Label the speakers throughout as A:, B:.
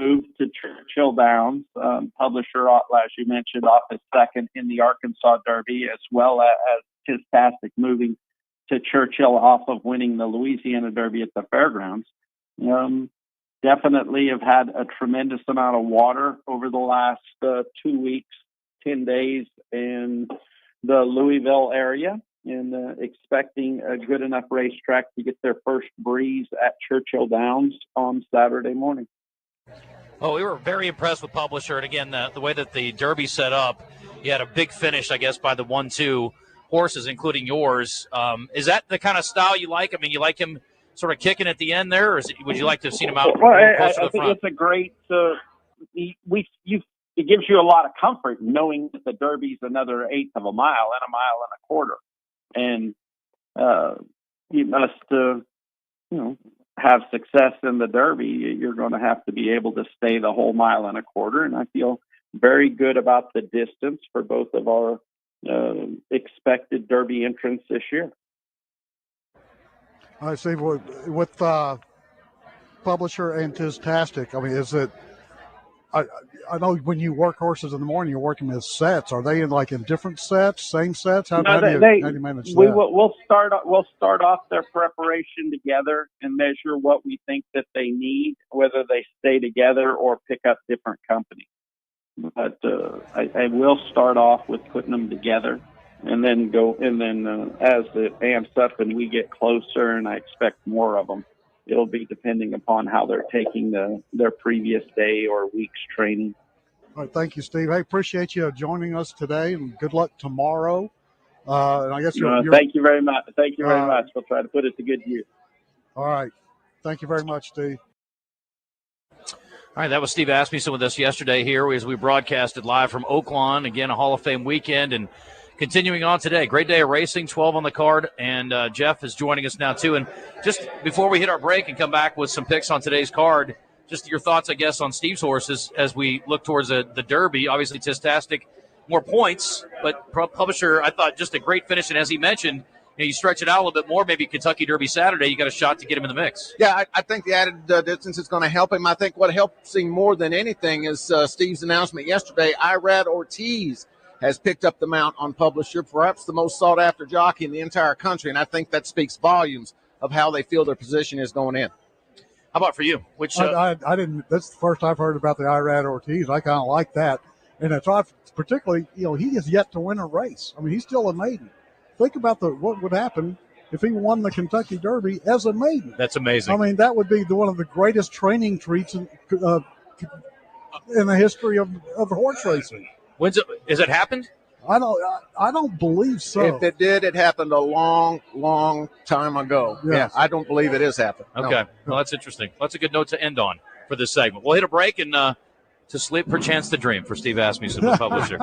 A: moved to Churchill Downs. Publisher, as you mentioned, off his second in the Arkansas Derby, as well as Tistastic moving to Churchill off of winning the Louisiana Derby at the fairgrounds. Definitely have had a tremendous amount of water over the last 2 weeks, 10 days in the Louisville area, and expecting a good enough racetrack to get their first breeze at Churchill Downs on Saturday morning.
B: Well, we were very impressed with Publisher, and again, the way that the Derby set up, you had a big finish, I guess, by the 1-2 horses, including yours. Is that the kind of style you like? I mean, you like him sort of kicking at the end there, or would you like to have seen him out closer to the front?
A: I think it's a great it gives you a lot of comfort knowing that the Derby's another eighth of a mile and a mile and a quarter. And you must, have success in the Derby. You're going to have to be able to stay the whole mile and a quarter. And I feel very good about the distance for both of our expected Derby entrants this year.
C: I see. With Publisher and Tistastic, I mean, is it? I know when you work horses in the morning, you're working as sets. Are they in different sets, same sets? How do you manage that?
A: We'll start off their preparation together and measure what we think that they need, whether they stay together or pick up different companies. But I will start off with putting them together, and then as it amps up and we get closer, and I expect more of them, it'll be depending upon how they're taking their previous day or week's training.
C: All right, thank you, Steve. I appreciate you joining us today, and good luck tomorrow. And I guess
A: thank you very much. Thank you very much. We'll try to put it to good use.
C: All right. Thank you very much, Steve.
B: All right, that was Steve Asmussen with us yesterday here as we broadcasted live from Oaklawn. Again, a Hall of Fame weekend, and continuing on today. Great day of racing, 12 on the card, and Jeff is joining us now too. And just before we hit our break and come back with some picks on today's card, just your thoughts, I guess, on Steve's horses as we look towards the Derby. Obviously, Tistastic, more points, but Publisher, I thought just a great finish. And as he mentioned, you stretch it out a little bit more, maybe Kentucky Derby Saturday, you got a shot to get him in the mix.
D: Yeah, I think the added distance is going to help him. I think what helps him more than anything is Steve's announcement yesterday. Irad Ortiz has picked up the mount on Publisher, perhaps the most sought-after jockey in the entire country, and I think that speaks volumes of how they feel their position is going in.
B: How about for you?
C: I didn't. That's the first I've heard about the Irad Ortiz. I kind of like that, and I thought particularly, he has yet to win a race. I mean, he's still a maiden. Think about what would happen if he won the Kentucky Derby as a maiden.
B: That's amazing.
C: I mean, that would be one of the greatest training treats in the history of horse racing.
B: Has it happened?
C: I don't believe so.
D: If it did, it happened a long, long time ago. Yes. Yeah, I don't believe it has happened.
B: Okay. No. Well, that's interesting. That's a good note to end on for this segment. We'll hit a break and to sleep, perchance to dream for Steve Asmussen, the Publisher.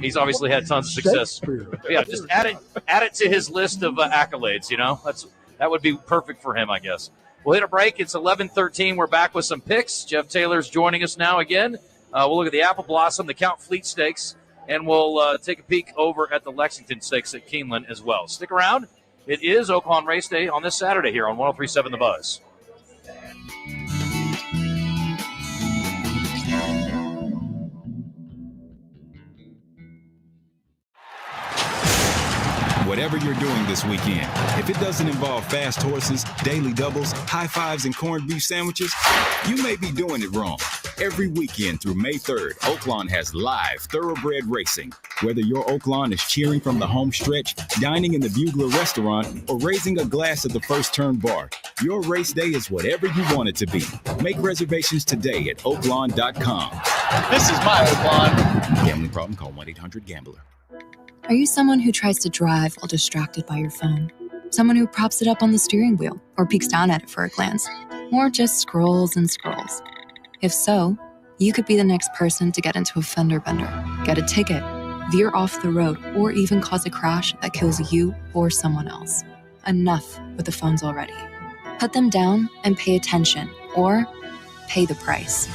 B: He's obviously had tons of success. Yeah, just add it to his list of accolades. That would be perfect for him, I guess. We'll hit a break. It's 11:13. We're back with some picks. Jeff Taylor's joining us now again. We'll look at the Apple Blossom, the Count Fleet Stakes, and we'll take a peek over at the Lexington Stakes at Keeneland as well. Stick around. It is Oaklawn Raceday on this Saturday here on 103.7 The Buzz.
E: Whatever you're doing this weekend, if it doesn't involve fast horses, daily doubles, high fives, and corned beef sandwiches, you may be doing it wrong. Every weekend through May 3rd, Oaklawn has live thoroughbred racing. Whether your Oaklawn is cheering from the home stretch, dining in the Bugler restaurant, or raising a glass at the First Turn bar, your race day is whatever you want it to be. Make reservations today at oaklawn.com.
F: This is my Oaklawn.
E: Gambling problem? Call 1-800-GAMBLER.
G: Are you someone who tries to drive while distracted by your phone? Someone who props it up on the steering wheel or peeks down at it for a glance? Or just scrolls and scrolls? If so, you could be the next person to get into a fender bender, get a ticket, veer off the road, or even cause a crash that kills you or someone else. Enough with the phones already. Put them down and pay attention, or pay the price.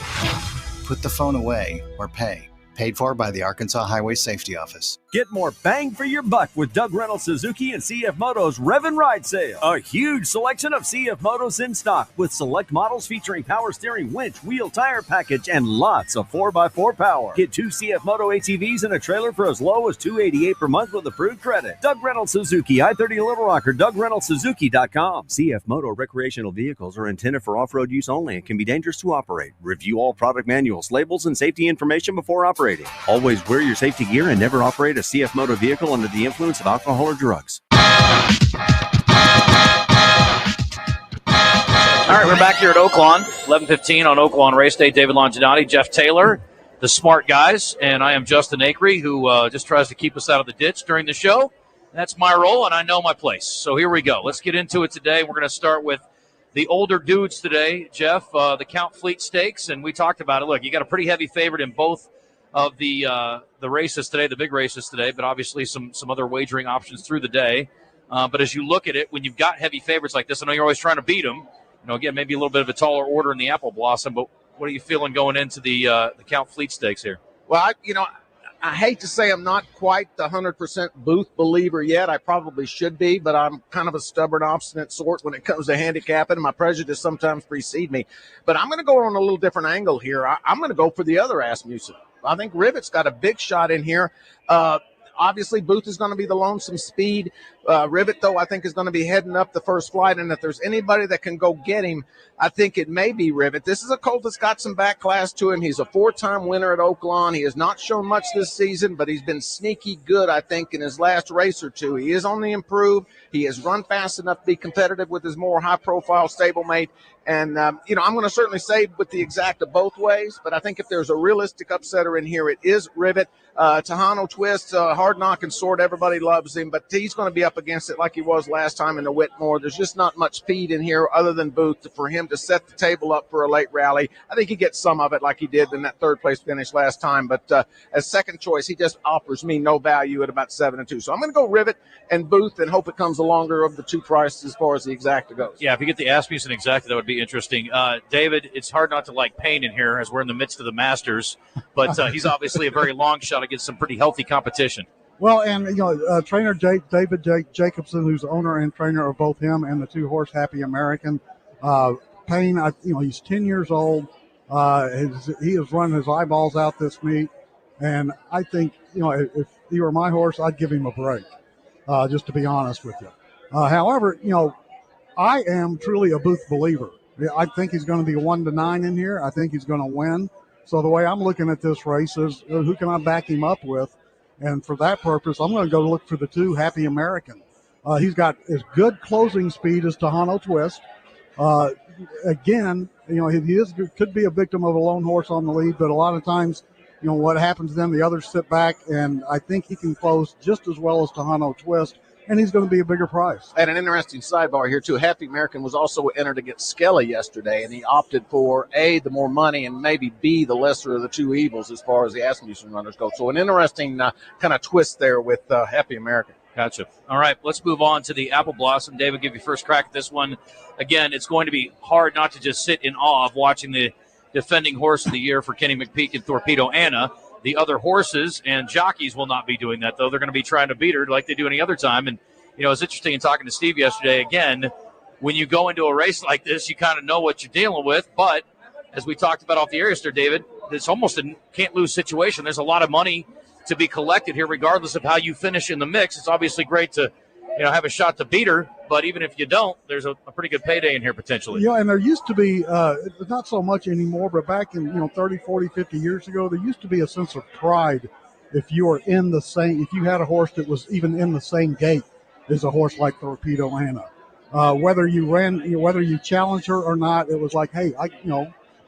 H: Put the phone away or pay. Paid for by the Arkansas Highway Safety Office.
I: Get more bang for your buck with Doug Reynolds Suzuki and CF Moto's Rev and Ride sale. A huge selection of CF Motos in stock with select models featuring power steering, winch, wheel, tire package, and lots of 4x4 power. Get 2 CF Moto ATVs and a trailer for as low as $288 per month with approved credit. Doug Reynolds Suzuki, I-30 Little Rock, or DougReynoldsSuzuki.com. CF Moto recreational vehicles are intended for off-road use only and can be dangerous to operate. Review all product manuals, labels, and safety information before operating. Always wear your safety gear and never operate a CF Moto vehicle under the influence of alcohol or drugs.
B: All right, we're back here at Oaklawn, 11:15 on Oaklawn Raceday. David Longinati, Jeff Taylor, the smart guys, and I am Justin Acree, who just tries to keep us out of the ditch during the show. That's my role, and I know my place. So here we go. Let's get into it today. We're going to start with the older dudes today, Jeff, the Count Fleet Stakes, and we talked about it. Look, you got a pretty heavy favorite in both of the races today, the big races today, but obviously some other wagering options through the day. But as you look at it, when you've got heavy favorites like this, I know you're always trying to beat them. Again, maybe a little bit of a taller order in the Apple Blossom, but what are you feeling going into the Count Fleet Stakes here?
D: Well, I hate to say I'm not quite the 100% Booth believer yet. I probably should be, but I'm kind of a stubborn, obstinate sort when it comes to handicapping. My prejudice sometimes precede me. But I'm going to go on a little different angle here. I'm going to go for the other Asmussen. I think Rivet's got a big shot in here. Obviously, Booth is going to be the lonesome speed. Rivet, though, I think is going to be heading up the first flight, and if there's anybody that can go get him, I think it may be Rivet. This is a colt that's got some back class to him. He's a 4-time winner at Oaklawn. He has not shown much this season, but he's been sneaky good, I think, in his last race or two. He is on the improve. He has run fast enough to be competitive with his more high-profile stablemate. And, I'm going to certainly say with the exacta both ways, but I think if there's a realistic upsetter in here, it is Rivet. Tejano Twist, hard knocking sort, everybody loves him, but he's going to be up against it like he was last time in the Whitmore. There's just not much speed in here other than Booth for him to set the table up for a late rally. I think he gets some of it like he did in that third-place finish last time, but as second choice, he just offers me no value at about 7-2. So I'm going to go Rivet and Booth and hope it comes the longer of the two prices as far as the exacta goes.
B: Yeah, if you get the Asmussen exacta, that would be interesting. David, it's hard not to like Payne in here as we're in the midst of the Masters, but he's obviously a very long shot against some pretty healthy competition.
C: Well, and, trainer David Jacobson, who's owner and trainer of both him and the two-horse Happy American. Payne, he's 10 years old. He has run his eyeballs out this meet. And I think, if he were my horse, I'd give him a break, just to be honest with you. However, I am truly a Booth believer. I think he's going to be 1-9 in here. I think he's going to win. So the way I'm looking at this race is who can I back him up with? And for that purpose, I'm going to go look for the 2 Happy American. He's got as good closing speed as Tejano Twist. Again, he could be a victim of a lone horse on the lead, but a lot of times, what happens then, the others sit back, and I think he can close just as well as Tejano Twist, and he's going to be a bigger price.
D: And an interesting sidebar here, too. Happy American was also entered against Skelly yesterday, and he opted for, A, the more money, and maybe, B, the lesser of the two evils as far as the Asmussen runners go. So an interesting kind of twist there with Happy American.
B: Gotcha. All right, let's move on to the Apple Blossom. David, give you first crack at this one. Again, it's going to be hard not to just sit in awe of watching the defending horse of the year for Kenny McPeak and Torpedo Anna. The other horses and jockeys will not be doing that, though. They're going to be trying to beat her like they do any other time. And, it's interesting in talking to Steve yesterday. Again, when you go into a race like this, you kind of know what you're dealing with. But as we talked about off the air yesterday, David, it's almost a can't-lose situation. There's a lot of money to be collected here regardless of how you finish in the mix. It's obviously great to have a shot to beat her, but even if you don't, there's a pretty good payday in here potentially.
C: And there used to be, not so much anymore, but back in 30, 40, 50 years ago, there used to be a sense of pride if you were if you had a horse that was even in the same gate as a horse like Torpedo Anna. Whether you challenged her or not, it was like, hey,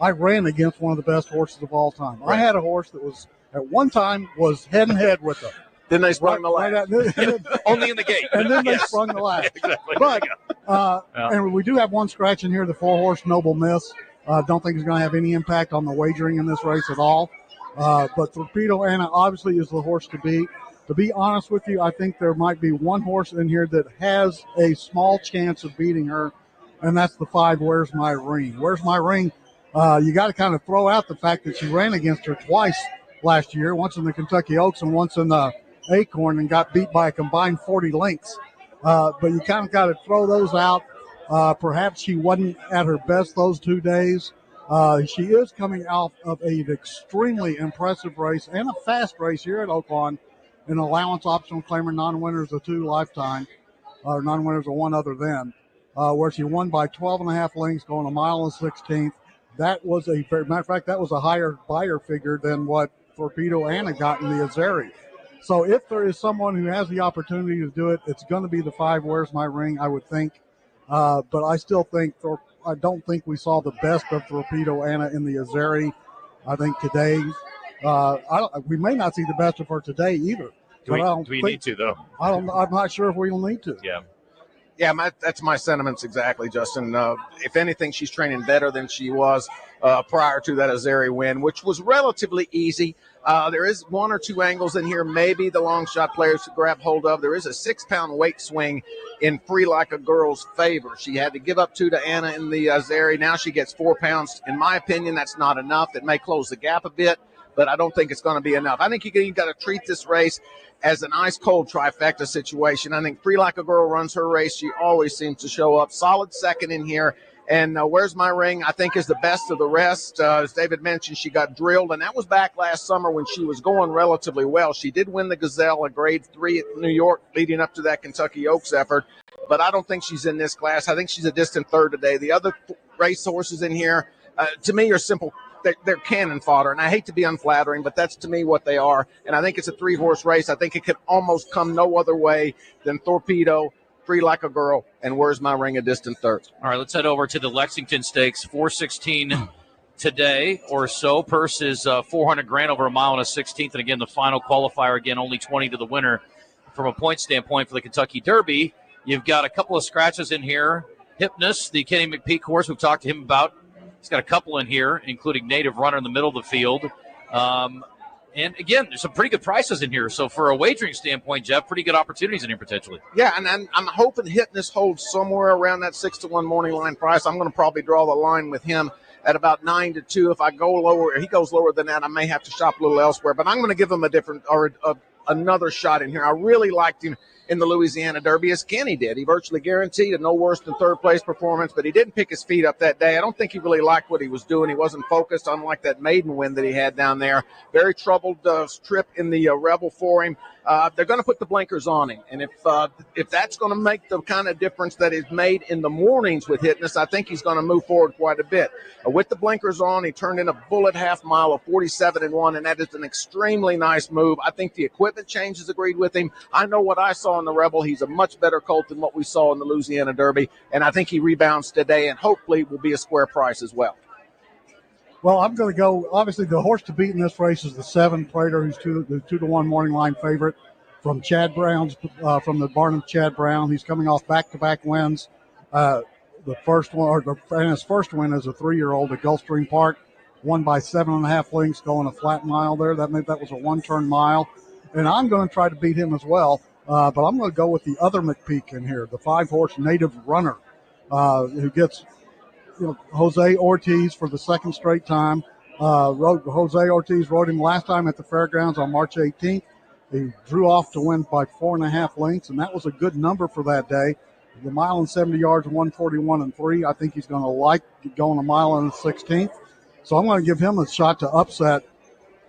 C: I ran against one of the best horses of all time. Right. I had a horse that was at one time was head and head with her.
D: Then they sprung the last.
B: Only in the gate.
C: And then they sprung the last.
B: Exactly.
C: But, and we do have one scratch in here, the 4-horse Noble Miss. Don't think it's going to have any impact on the wagering in this race at all. But Torpedo Anna obviously is the horse to beat. To be honest with you, I think there might be one horse in here that has a small chance of beating her, and that's the 5, Where's My Ring. Where's My Ring? You got to kind of throw out the fact that she ran against her twice last year, once in the Kentucky Oaks and once in the Acorn, and got beat by a combined 40 lengths. But you kind of got to throw those out. Perhaps she wasn't at her best those 2 days. She is coming out of an extremely impressive race and a fast race here at Oaklawn, an allowance optional claimer, non-winners of 2 lifetime, or non-winners of 1 other than, where she won by 12.5 lengths, going 1 mile and 16th. That was matter of fact, that was a higher buyer figure than what Torpedo Anna got in the Azeri. So if there is someone who has the opportunity to do it, it's going to be the 5 Where's My Ring, I would think. But I still think I don't think we saw the best of Torpedo Anna in the Azeri. I think today, we may not see the best of her today either.
B: Do we need to, though?
C: I'm not sure if we'll need to.
B: Yeah.
D: Yeah, that's my sentiments exactly, Justin. If anything, she's training better than she was prior to that Azeri win, which was relatively easy. There is 1 or 2 angles in here maybe the long shot players should grab hold of. There is a 6-pound weight swing in Free Like a Girl's favor. She had to give up 2 to Anna in the Azeri. Now she gets 4 pounds. In my opinion, that's not enough. It may close the gap a bit, but I don't think it's going to be enough. I think you got to treat this race as an ice-cold trifecta situation. I think Free Like a Girl runs her race. She always seems to show up. Solid second in here. And Where's My Ring, I think, is the best of the rest. As David mentioned, she got drilled, and that was back last summer when she was going relatively well. She did win the Gazelle, a grade 3 at New York, leading up to that Kentucky Oaks effort. But I don't think she's in this class. I think she's a distant third today. The other race horses in here, to me, are simple. They're cannon fodder, and I hate to be unflattering, but that's to me what they are. And I think it's a 3-horse race. I think it could almost come no other way than Torpedo, Free Like a Girl, and Where's My Ring, a distant third.
B: All right, let's head over to the Lexington Stakes, 416 today or so. Purse is $400,000 over 1 mile and a 16th. And again, the final qualifier, again, only 20 to the winner. From a point standpoint for the Kentucky Derby, you've got a couple of scratches in here. Hypnus, the Kenny McPeak horse, we've talked to him about. He's got a couple in here, including Native Runner in the middle of the field. And, again, there's some pretty good prices in here. So, for a wagering standpoint, Jeff, pretty good opportunities in here potentially.
D: Yeah, and I'm hoping Hypnus holds somewhere around that 6-1 morning line price. I'm going to probably draw the line with him at about 9-2. If I go lower, he goes lower than that, I may have to shop a little elsewhere. But I'm going to give him another shot in here. I really liked him in the Louisiana Derby, as Kenny did. He virtually guaranteed a no worse than third place performance, but he didn't pick his feet up that day. I don't think he really liked what he was doing. He wasn't focused, unlike that maiden win that he had down there. Very troubled trip in the Rebel for him. They're going to put the blinkers on him, and if that's going to make the kind of difference that is made in the mornings with Hypnus, I think he's going to move forward quite a bit. With the blinkers on, he turned in a bullet half mile of 47-1, and that is an extremely nice move. I think the equipment changes agreed with him. I know what I saw in the Rebel. He's a much better colt than what we saw in the Louisiana Derby, and I think he rebounds today and hopefully will be a square price as well.
C: Well, I'm going to go. Obviously, the horse to beat in this race is the 7 Prater, who's the 2-1 morning line favorite from Chad Brown's from the barn of Chad Brown. He's coming off back-to-back wins. The first one, and his first win as a 3-year-old at Gulfstream Park, won by 7.5 lengths, going a flat mile there. That was a 1-turn mile, and I'm going to try to beat him as well. But I'm going to go with the other McPeak in here, the 5-horse Native Runner, who gets Jose Ortiz for the second straight time. Jose Ortiz rode him last time at the fairgrounds on March 18th. He drew off to win by 4.5 lengths, and that was a good number for that day. The mile and 70 yards, 141-3. I think he's going to like going a mile and a 16th. So I'm going to give him a shot to upset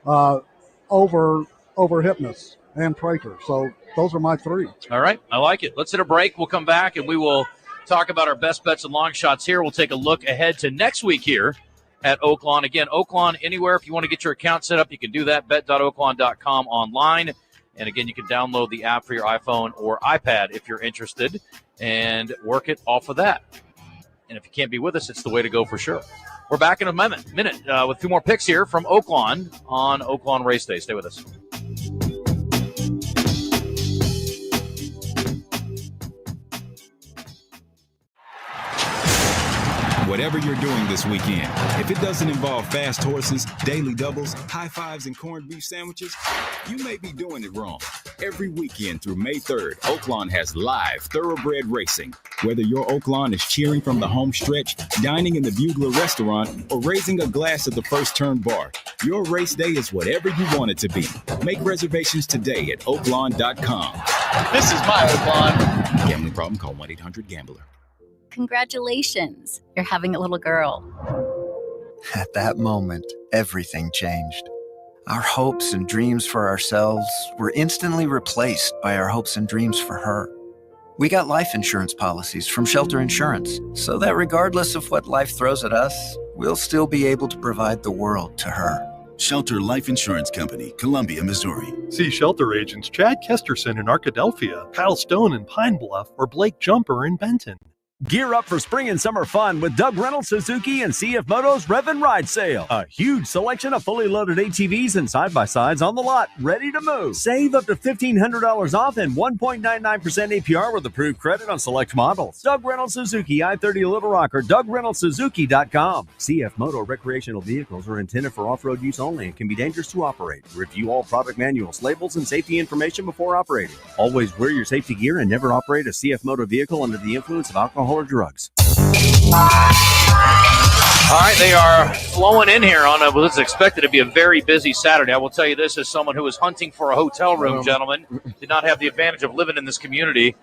C: over Hypnus and Prater. So those are my 3.
B: All right, I like it. Let's hit a break. We'll come back, and we will talk about our best bets and long shots here. We'll take a look ahead to next week here at Oaklawn. Again, Oaklawn anywhere. If you want to get your account set up, you can do that. Bet.oaklawn.com online. And again, you can download the app for your iPhone or iPad if you're interested and work it off of that. And if you can't be with us, it's the way to go for sure. We're back in a minute with a few more picks here from Oaklawn on Oaklawn Raceday. Stay with us.
E: Whatever you're doing this weekend, if it doesn't involve fast horses, daily doubles, high fives, and corned beef sandwiches, you may be doing it wrong. Every weekend through May 3rd, Oaklawn has live thoroughbred racing. Whether your Oaklawn is cheering from the home stretch, dining in the Bugler restaurant, or raising a glass at the First Turn bar, your race day is whatever you want it to be. Make reservations today at oaklawn.com.
F: This is my Oaklawn.
E: Gambling problem? Call 1-800-GAMBLER.
J: Congratulations, you're having a little girl.
H: At that moment, everything changed. Our hopes and dreams for ourselves were instantly replaced by our hopes and dreams for her. We got life insurance policies from Shelter Insurance, so that regardless of what life throws at us, we'll still be able to provide the world to her.
K: Shelter Life Insurance Company, Columbia, Missouri.
L: See Shelter agents Chad Kesterson in Arkadelphia, Kyle Stone in Pine Bluff, or Blake Jumper in Benton.
I: Gear up for spring and summer fun with Doug Reynolds Suzuki and CF Moto's Rev and Ride sale. A huge selection of fully loaded ATVs and side-by-sides on the lot, ready to move. Save up to $1,500 off and 1.99% APR with approved credit on select models. Doug Reynolds Suzuki, I-30 Little Rock, or DougReynoldsSuzuki.com. CF Moto recreational vehicles are intended for off-road use only and can be dangerous to operate. Review all product manuals, labels, and safety information before operating. Always wear your safety gear and never operate a CF Moto vehicle under the influence of alcohol or drugs.
B: All right, they are flowing in here on what's expected to be a very busy Saturday. I will tell you this as someone who was hunting for a hotel room, gentlemen, did not have the advantage of living in this community.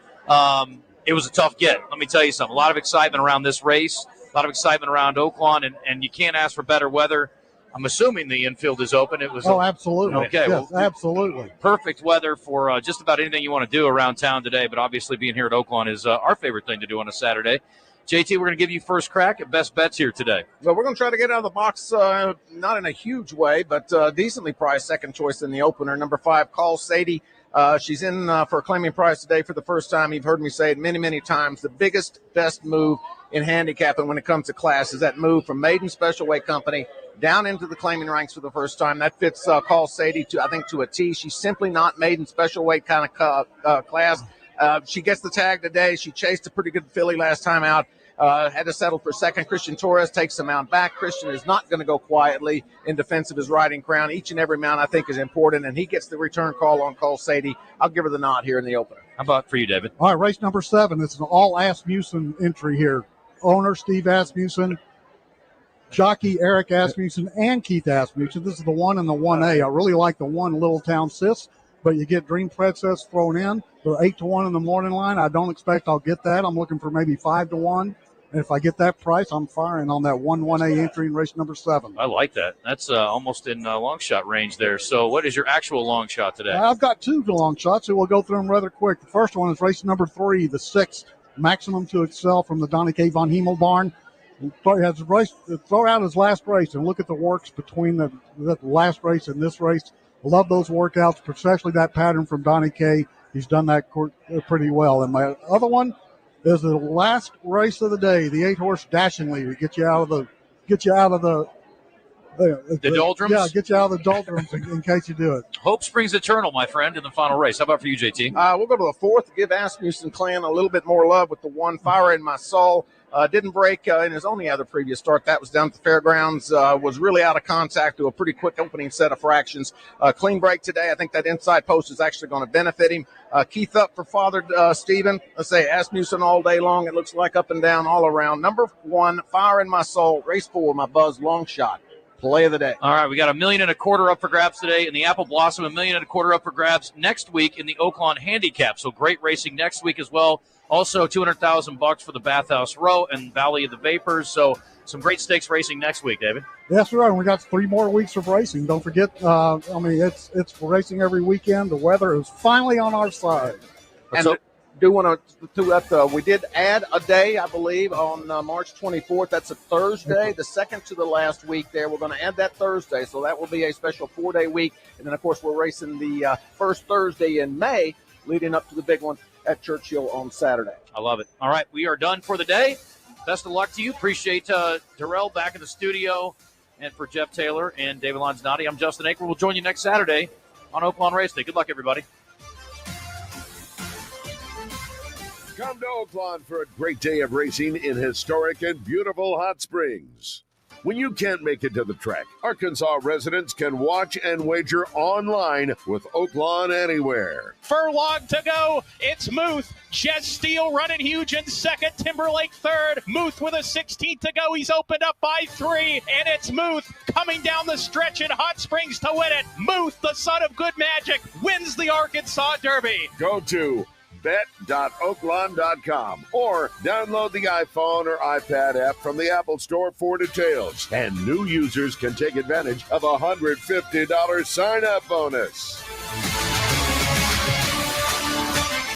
B: It was a tough get. Let me tell you something. A lot of excitement around this race, a lot of excitement around Oaklawn, and you can't ask for better weather. I'm assuming the infield is open. It was
C: absolutely.
B: Okay,
C: yes,
B: well,
C: absolutely.
B: Perfect weather for just about anything you want to do around town today, but obviously being here at Oaklawn is our favorite thing to do on a Saturday. JT, we're going to give you first crack at best bets here today.
D: Well, we're going to try to get out of the box, not in a huge way, but decently priced second choice in the opener. Number 5, Call Sadie. She's in for a claiming price today for the first time. You've heard me say it many, many times. The biggest, best move in handicapping when it comes to class is that move from maiden special weight company down into the claiming ranks for the first time. That fits Call Sadie to a T. She's simply not maiden special weight kind of class. She gets the tag today. She chased a pretty good filly last time out. Had to settle for second. Christian Torres takes the mount back. Christian is not going to go quietly in defense of his riding crown. Each and every mount, I think, is important, and he gets the return call on Call Sadie. I'll give her the nod here in the opener.
B: How about for you, David?
C: All right, race number 7. It's an all Asmussen entry here. Owner, Steve Asmussen. Jockey, Eric Asmussen and Keith Asmussen. This is the 1 and the 1A. I really like the 1 Little Town Sis, but you get Dream Princess thrown in. They're 8-1 in the morning line. I don't expect I'll get that. I'm looking for maybe 5-1. And if I get that price, I'm firing on that 1-1A entry in race number 7.
B: I like that. That's almost in long shot range there. So what is your actual long shot today?
C: I've got 2 long shots, so we'll go through them rather quick. The first one is race number 3, the 6, Maximum to Excel from the Donnie K. Von Himmel barn. Throw out his last race and look at the works between the last race and this race. Love those workouts, especially that pattern from Donnie K. He's done that pretty well. And my other one is the last race of the day, the 8-horse Dashing Leader. Get you out of the
B: doldrums?
C: Yeah, get you out of the doldrums in case you do it.
B: Hope springs eternal, my friend, in the final race. How about for you, JT?
D: We'll go to the 4th, give Asmussen Clan a little bit more love with the 1, Fire in My Soul. Didn't break in his only other previous start. That was down at the fairgrounds. Was really out of contact to a pretty quick opening set of fractions. Clean break today. I think that inside post is actually going to benefit him. Keith up for Father Stephen. Let's say Asmussen all day long. It looks like up and down all around. Number 1, Fire in My Soul. Race 4, my Buzz long shot. Play of the day.
B: All right, we got $1.25 million up for grabs today in the Apple Blossom. $1.25 million up for grabs next week in the Oaklawn Handicap. So great racing next week as well. Also, $200,000 for the Bathhouse Row and Valley of the Vapors. So some great stakes racing next week, David.
C: Yes, right. We got 3 more weeks of racing. Don't forget. It's racing every weekend. The weather is finally on our side.
D: And do want to we did add a day, I believe, on March 24th. That's a Thursday, the second to the last week there. We're going to add that Thursday, so that will be a special 4-day week. And then, of course, we're racing the first Thursday in May, leading up to the big one at Churchill on Saturday.
B: I love it. All right, we are done for the day. Best of luck to you. Appreciate Darrell back in the studio. And for Jeff Taylor and David Lanzanotti, I'm Justin Aker. We'll join you next Saturday on Oaklawn Raceday. Good luck, everybody.
M: Come to Oaklawn for a great day of racing in historic and beautiful Hot Springs. When you can't make it to the track, Arkansas residents can watch and wager online with Oaklawn Anywhere.
F: Furlong to go. It's Muth. Jez Steele running huge in second. Timberlake third. Muth with a 16th to go. He's opened up by 3. And it's Muth coming down the stretch in Hot Springs to win it. Muth, the son of good magic, wins the Arkansas Derby.
M: Go to bet.oaklawn.com or download the iPhone or iPad app from the Apple Store for details. And new users can take advantage of a $150 sign-up bonus.